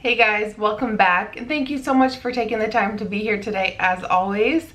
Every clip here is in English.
Hey guys, welcome back, and thank you so much for taking the time to be here today as always.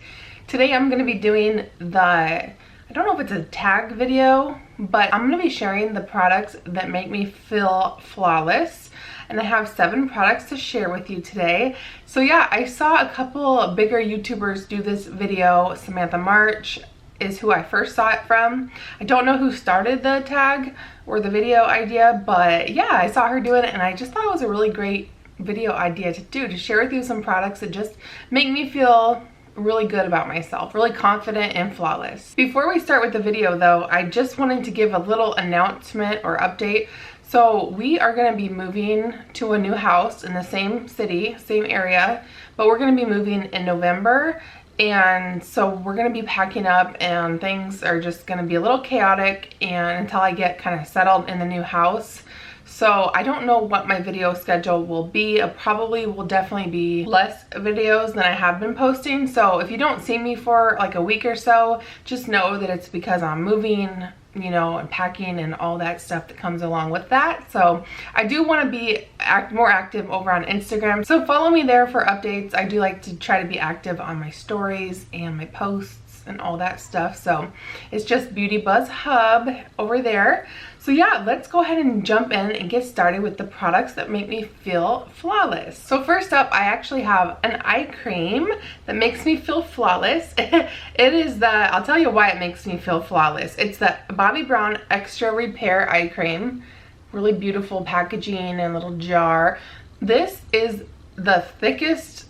Today I'm going to be doing I don't know if it's a tag video, but I'm going to be sharing the products that make me feel flawless, and I have 7 products to share with you today. So yeah, I saw a couple bigger YouTubers do this video. Samantha March is who I first saw it from. I don't know who started the tag or the video idea, but yeah, I saw her do it and I just thought it was a really great video idea to share with you some products that just make me feel really good about myself, really confident and flawless. Before we start with the video though, I just wanted to give a little announcement or update. So we are going to be moving to a new house in the same city, same area, but we're going to be moving in November. And so we're going to be packing up and things are just going to be a little chaotic and until I get kind of settled in the new house. So I don't know what my video schedule will be. It probably will definitely be less videos than I have been posting. So if you don't see me for like a week or so, just know that it's because I'm moving, you know, and packing and all that stuff that comes along with that. So I do want to be more active over on Instagram. So follow me there for updates. I do like to try to be active on my stories and my posts and all that stuff. So it's just Beauty Buzz Hub over there. So yeah, let's go ahead and jump in and get started with the products that make me feel flawless. So first up, I actually have an eye cream that makes me feel flawless. I'll tell you why it makes me feel flawless. It's the Bobbi Brown Extra Repair Eye Cream. Really beautiful packaging and little jar. This is the thickest,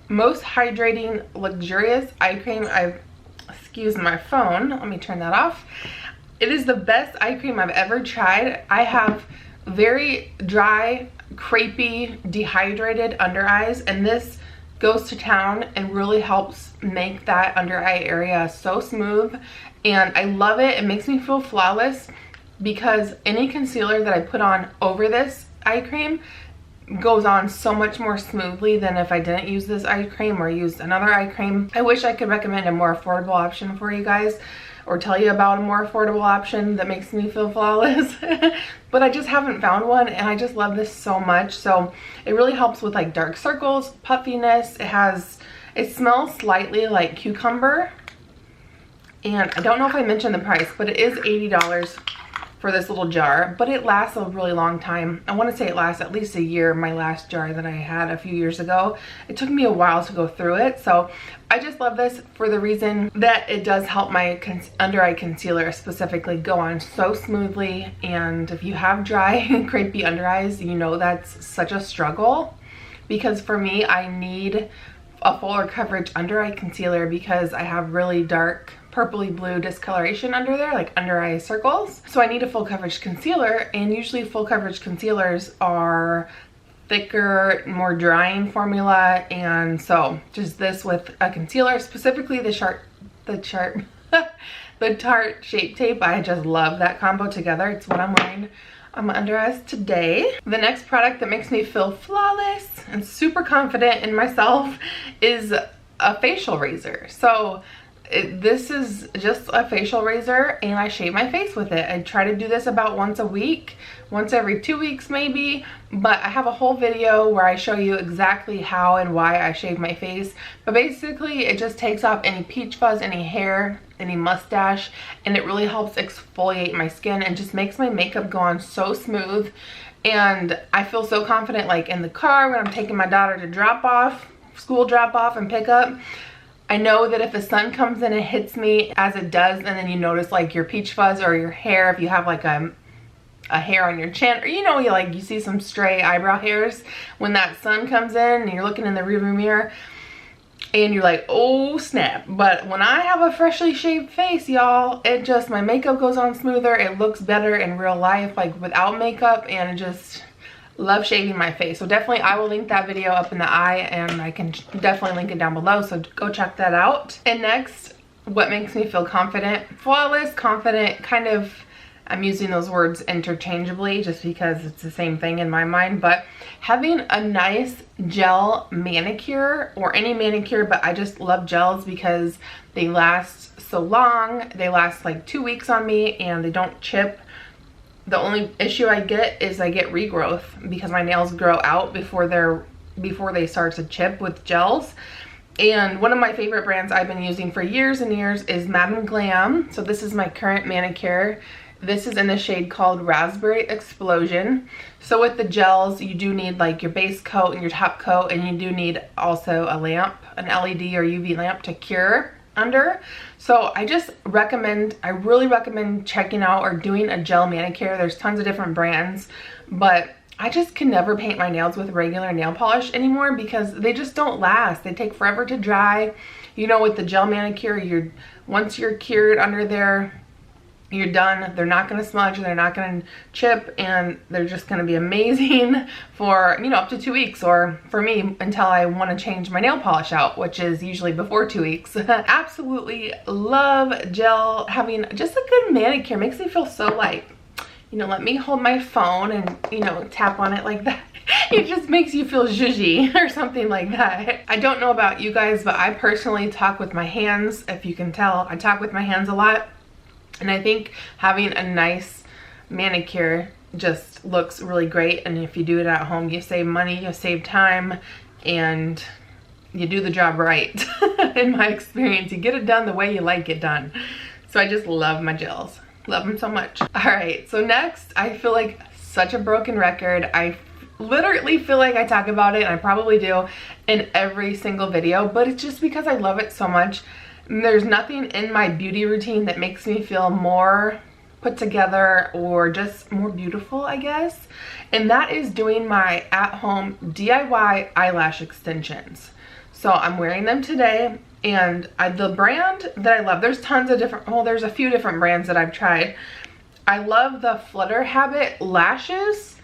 most hydrating, luxurious eye cream excuse my phone, let me turn that off. It is the best eye cream I've ever tried. I have very dry, crepey, dehydrated under eyes, and this goes to town and really helps make that under eye area so smooth. And I love it. It makes me feel flawless because any concealer that I put on over this eye cream goes on so much more smoothly than if I didn't use this eye cream or used another eye cream. I wish I could recommend a more affordable option for you guys, or tell you about a more affordable option that makes me feel flawless. But I just haven't found one, and I just love this so much. So it really helps with like dark circles, puffiness. It smells slightly like cucumber. And I don't know if I mentioned the price, but it is $80 for this little jar, but it lasts a really long time. I want to say it lasts at least a year. My last jar that I had a few years ago, it took me a while to go through it. So I just love this for the reason that it does help my under eye concealer specifically go on so smoothly. And if you have dry and crepey under eyes, you know that's such a struggle, because for me, I need a fuller coverage under eye concealer because I have really dark purpley blue discoloration under there, like under eye circles. So I need a full coverage concealer, and usually full coverage concealers are thicker, more drying formula. And so just this with a concealer, specifically the Tarte Shape Tape, I just love that combo together. It's what I'm wearing on my under eyes today. The next product that makes me feel flawless and super confident in myself is a facial razor. So this is just a facial razor, and I shave my face with it. I try to do this about once a week, once every 2 weeks maybe, but I have a whole video where I show you exactly how and why I shave my face. But basically it just takes off any peach fuzz, any hair, any mustache, and it really helps exfoliate my skin and just makes my makeup go on so smooth. And I feel so confident, like in the car when I'm taking my daughter to school drop off and pick up. I know that if the sun comes in and hits me as it does, and then you notice like your peach fuzz or your hair, if you have like a hair on your chin, or you see some stray eyebrow hairs, when that sun comes in and you're looking in the rearview mirror and you're like, oh snap. But when I have a freshly shaved face, y'all, my makeup goes on smoother. It looks better in real life, like without makeup, and it just love shaving my face. So definitely I will link that video up in the eye, and I can definitely link it down below, so go check that out. And next, what makes me feel confident, flawless, confident, kind of, I'm using those words interchangeably just because it's the same thing in my mind, but having a nice gel manicure, or any manicure, but I just love gels because they last so long. They last like 2 weeks on me and they don't chip. The only issue I get is I get regrowth because my nails grow out before they start to chip with gels. And one of my favorite brands I've been using for years and years is Madam Glam. So this is my current manicure. This is in the shade called Raspberry Explosion. So with the gels, you do need like your base coat and your top coat, and you do need also a lamp, an LED or UV lamp to cure under. So I really recommend checking out or doing a gel manicure. There's tons of different brands, but I just can never paint my nails with regular nail polish anymore because they just don't last. They take forever to dry. You know, with the gel manicure, once you're cured under there, you're done. They're not going to smudge, they're not going to chip, and they're just going to be amazing for, you know, up to 2 weeks, or for me until I want to change my nail polish out, which is usually before 2 weeks. Absolutely love gel. Having just a good manicure makes me feel so light. You know, let me hold my phone and, you know, tap on it like that. It just makes you feel zhuzhy or something like that. I don't know about you guys, but I personally talk with my hands. If you can tell, I talk with my hands a lot. And I think having a nice manicure just looks really great. And if you do it at home, you save money, you save time, and you do the job right. In my experience, you get it done the way you like it done. So I just love my gels. Love them so much. All right, so next, I feel like such a broken record. I literally feel like I talk about it, and I probably do in every single video, but it's just because I love it so much. There's nothing in my beauty routine that makes me feel more put together or just more beautiful, I guess. And that is doing my at-home DIY eyelash extensions. So I'm wearing them today, and the brand that I love, there's tons of different, well, there's a few different brands that I've tried. I love the Flutter Habit lashes,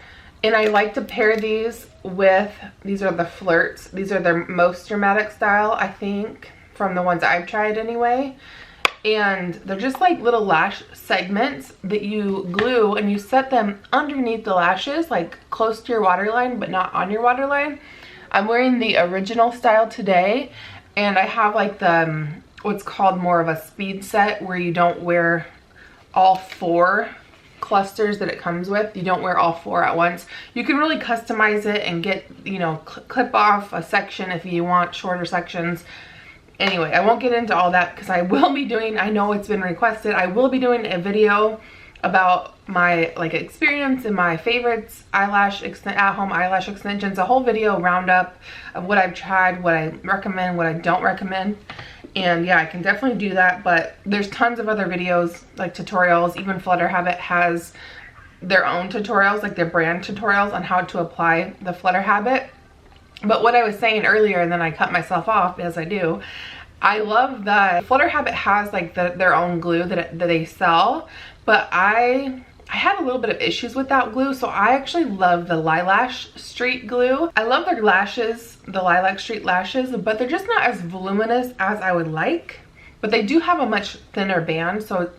and I like to pair these with, these are the Flirts. These are their most dramatic style, I think, from the ones I've tried anyway. And they're just like little lash segments that you glue, and you set them underneath the lashes, like close to your waterline but not on your waterline. I'm wearing the original style today, and I have like the what's called more of a speed set, where you don't wear all 4 clusters that it comes with. You don't wear all 4 at once. You can really customize it and get, you know, clip off a section if you want shorter sections. Anyway, I won't get into all that because I will be doing, I know it's been requested, I will be doing a video about my like experience and my favorites at-home eyelash extensions, a whole video roundup of what I've tried, what I recommend, what I don't recommend. And yeah, I can definitely do that, but there's tons of other videos, like tutorials. Even Flutter Habit has their own tutorials, like their brand tutorials on how to apply the Flutter Habit. But what I was saying earlier, and then I cut myself off as I do, I love the Flutter Habit has like their own glue that they sell, but I had a little bit of issues with that glue, so I actually love the Lilac St glue. I love their lashes, the Lilac St lashes, but they're just not as voluminous as I would like. But they do have a much thinner band, so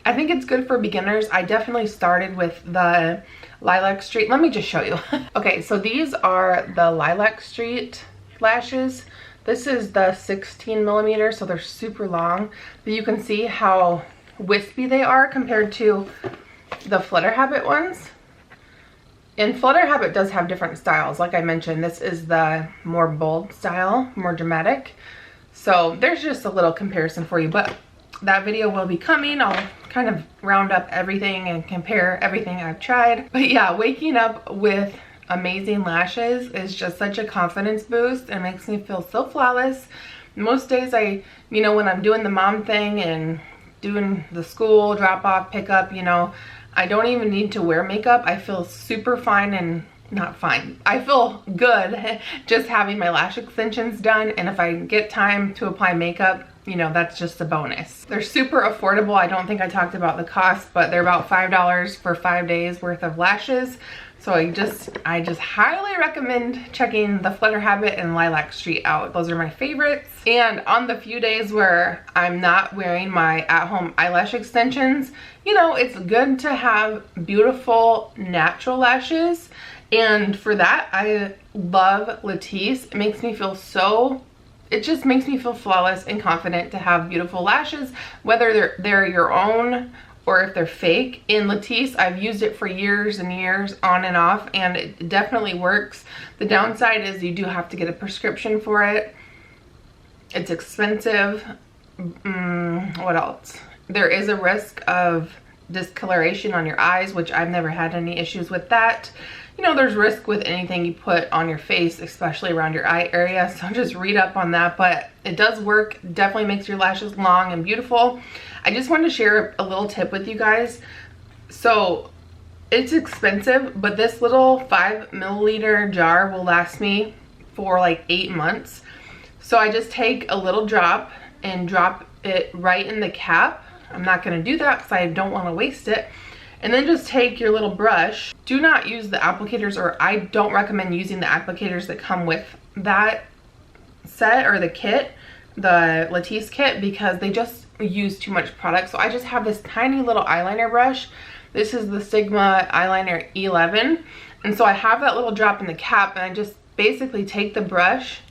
I think it's good for beginners. I definitely started with the Lilac St. Let me just show you. Okay, so these are the Lilac St lashes. This is the 16 millimeter, so they're super long. But you can see how wispy they are compared to the Flutter Habit ones. And Flutter Habit does have different styles. Like I mentioned, this is the more bold style, more dramatic. So there's just a little comparison for you, but that video will be coming. I'll kind of round up everything and compare everything I've tried. But yeah, waking up with amazing lashes is just such a confidence boost and makes me feel so flawless. Most days you know, when I'm doing the mom thing and doing the school drop off, pick up, you know, I don't even need to wear makeup. I feel super fine, and not fine, I feel good just having my lash extensions done. And if I get time to apply makeup, you know, that's just a bonus. They're super affordable. I don't think I talked about the cost, but they're about $5 for 5 days worth of lashes. So I just highly recommend checking the Flutter Habit and Lilac St out. Those are my favorites. And on the few days where I'm not wearing my at-home eyelash extensions, you know, it's good to have beautiful natural lashes. And for that, I love Latisse. It makes me feel so, it just makes me feel flawless and confident to have beautiful lashes, whether they're your own or if they're fake. In Latisse, I've used it for years and years on and off, and it definitely works. The downside is you do have to get a prescription for it. It's expensive. What else? There is a risk of discoloration on your eyes, which I've never had any issues with that. You know, there's risk with anything you put on your face, especially around your eye area, so just read up on that, but it does work. Definitely makes your lashes long and beautiful. I just wanted to share a little tip with you guys. So it's expensive, but this little 5 milliliter jar will last me for like 8 months. So I just take a little drop and drop it right in the cap. I'm not going to do that because I don't want to waste it. And then just take your little brush. Do not use the applicators, or I don't recommend using the applicators that come with that set or the kit, the Latisse kit, because they just use too much product. So I just have this tiny little eyeliner brush. This is the Sigma eyeliner 11. And so I have that little drop in the cap, and I just basically take the brush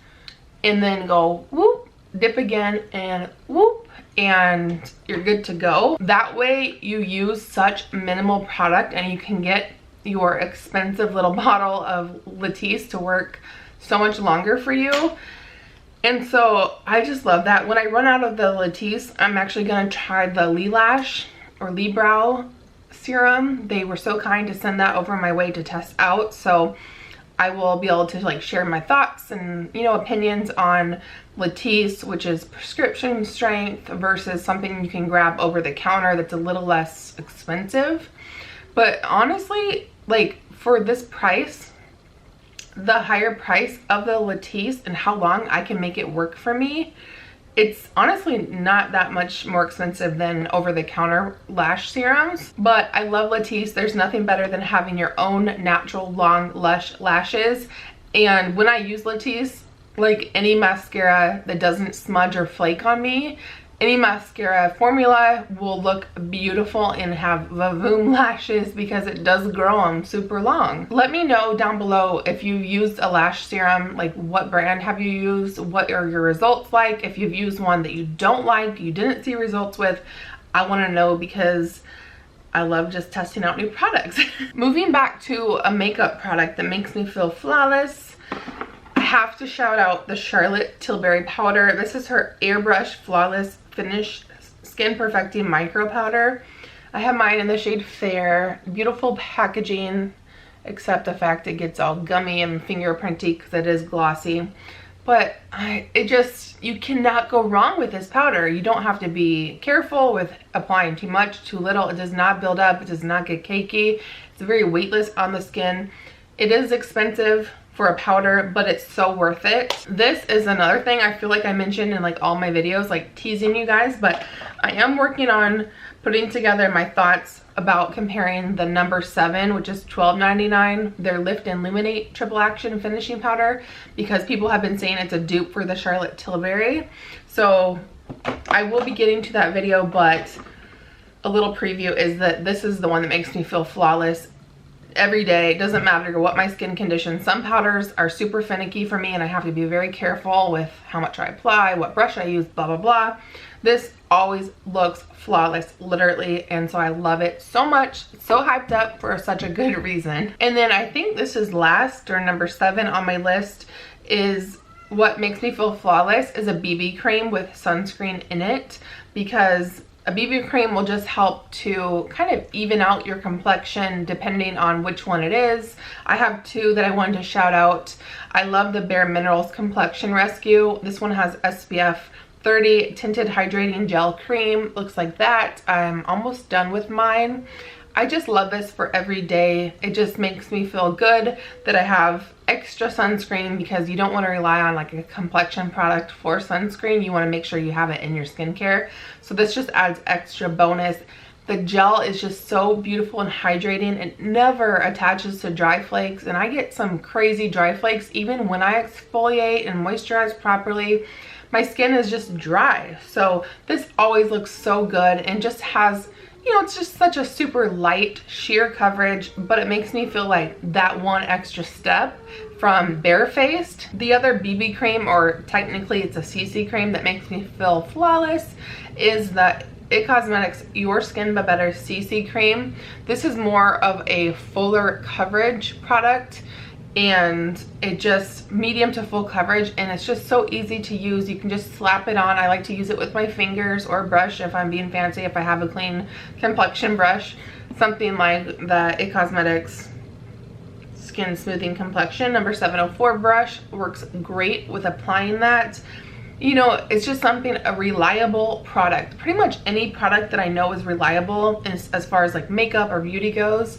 and then go whoop, dip again, and whoop, and you're good to go. That way you use such minimal product and you can get your expensive little bottle of Latisse to work so much longer for you. And so I just love that. When I run out of the Latisse, I'm actually gonna try the LiLash or EYEBROW serum. They were so kind to send that over my way to test out, so I will be able to like share my thoughts and, you know, opinions on Latisse, which is prescription strength, versus something you can grab over the counter that's a little less expensive. But honestly, like for this price, the higher price of the Latisse and how long I can make it work for me, it's honestly not that much more expensive than over-the-counter lash serums. But I love Latisse. There's nothing better than having your own natural, long, lush lashes. And when I use Latisse, like any mascara that doesn't smudge or flake on me, any mascara formula will look beautiful and have vavoom lashes because it does grow them super long. Let me know down below if you've used a lash serum, like what brand have you used, what are your results like. If you've used one that you don't like, you didn't see results with, I want to know because I love just testing out new products. Moving back to a makeup product that makes me feel flawless, I have to shout out the Charlotte Tilbury powder. This is her Airbrush Flawless Finish Skin Perfecting Micro Powder. I have mine in the shade Fair. Beautiful packaging, except the fact it gets all gummy and fingerprinty because it is glossy. But you cannot go wrong with this powder. You don't have to be careful with applying too much, too little. It does not build up. It does not get cakey. It's very weightless on the skin. It is expensive for a powder, but it's so worth it. This is another thing I feel like I mentioned in like all my videos, like teasing you guys, but I am working on putting together my thoughts about comparing the number 7, which is $12.99, their Lift and Illuminate Triple Action Finishing Powder, because people have been saying it's a dupe for the Charlotte Tilbury. So I will be getting to that video, but a little preview is that this is the one that makes me feel flawless every day. It doesn't matter what my skin condition. Some powders are super finicky for me and I have to be very careful with how much I apply, what brush I use, blah blah blah. This always looks flawless, literally, and so I love it so much. So hyped up for such a good reason. And then I think this is last, or number 7 on my list, is what makes me feel flawless is a BB cream with sunscreen in it, because a BB cream will just help to kind of even out your complexion depending on which one it is. I have 2 that I wanted to shout out. I love the Bare Minerals Complexion Rescue. This one has SPF 30 Tinted Hydrating Gel Cream. Looks like that. I'm almost done with mine. I just love this for every day. It just makes me feel good that I have extra sunscreen, because you don't want to rely on like a complexion product for sunscreen. You want to make sure you have it in your skincare. So this just adds extra bonus. The gel is just so beautiful and hydrating. It never attaches to dry flakes, and I get some crazy dry flakes even when I exfoliate and moisturize properly. My skin is just dry. So this always looks so good and just has, you know, it's just such a super light sheer coverage, but it makes me feel like that one extra step from barefaced. The other BB cream, or technically it's a CC cream, that makes me feel flawless is the It Cosmetics Your Skin But Better CC Cream. This is more of a fuller coverage product, and it just medium to full coverage, and it's just so easy to use. You can just slap it on. I like to use it with my fingers or brush if I'm being fancy, if I have a clean complexion brush. Something like the It Cosmetics Skin Smoothing Complexion number 704 brush works great with applying that. You know, it's just something, a reliable product. Pretty much any product that I know is reliable as far as like makeup or beauty goes,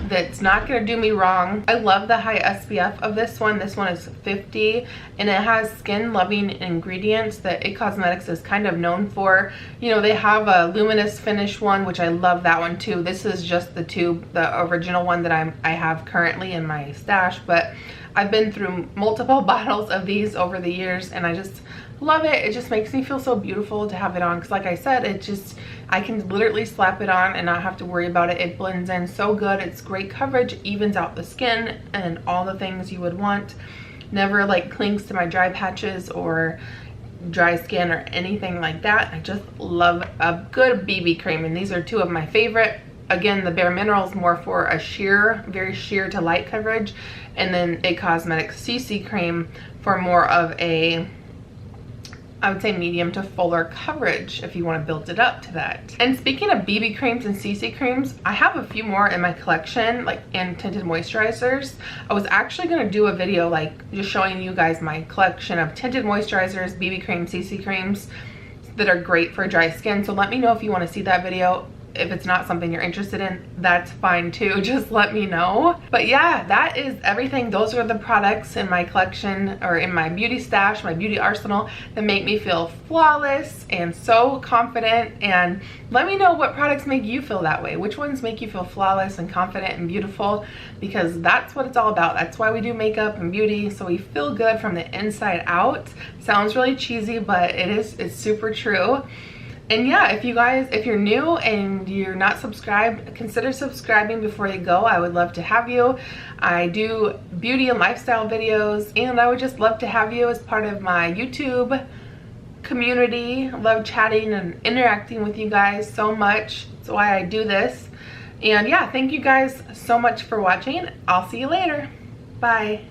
that's not gonna do me wrong. I love the high SPF of this one. This one is 50, and it has skin loving ingredients that It Cosmetics is kind of known for. You know, they have a luminous finish one, which I love that one too. This is just the tube, the original one that I have currently in my stash, but I've been through multiple bottles of these over the years, and I just love it. It just makes me feel so beautiful to have it on, because like I said, it just, I can literally slap it on and not have to worry about it. It blends in so good. It's great coverage, evens out the skin, and all the things you would want. Never like clings to my dry patches or dry skin or anything like that. I just love a good BB cream, and these are two of my favorite. Again, the Bare Minerals more for a sheer, very sheer to light coverage, and then It Cosmetics CC cream for more of a, I would say, medium to fuller coverage if you want to build it up to that. And speaking of BB creams and CC creams, I have a few more in my collection, like in tinted moisturizers. I was actually going to do a video like just showing you guys my collection of tinted moisturizers, BB cream, CC creams that are great for dry skin. So let me know if you want to see that video. If it's not something you're interested in, that's fine too. Just let me know. But yeah, that is everything. Those are the products in my collection, or in my beauty stash, my beauty arsenal, that make me feel flawless and so confident. And let me know what products make you feel that way. Which ones make you feel flawless and confident and beautiful, because that's what it's all about. That's why we do makeup and beauty, so we feel good from the inside out. Sounds really cheesy, but it's super true. And yeah, if you guys, if you're new and you're not subscribed, consider subscribing before you go. I would love to have you. I do beauty and lifestyle videos, and I would just love to have you as part of my YouTube community. I love chatting and interacting with you guys so much. That's why I do this. And yeah, thank you guys so much for watching. I'll see you later. Bye.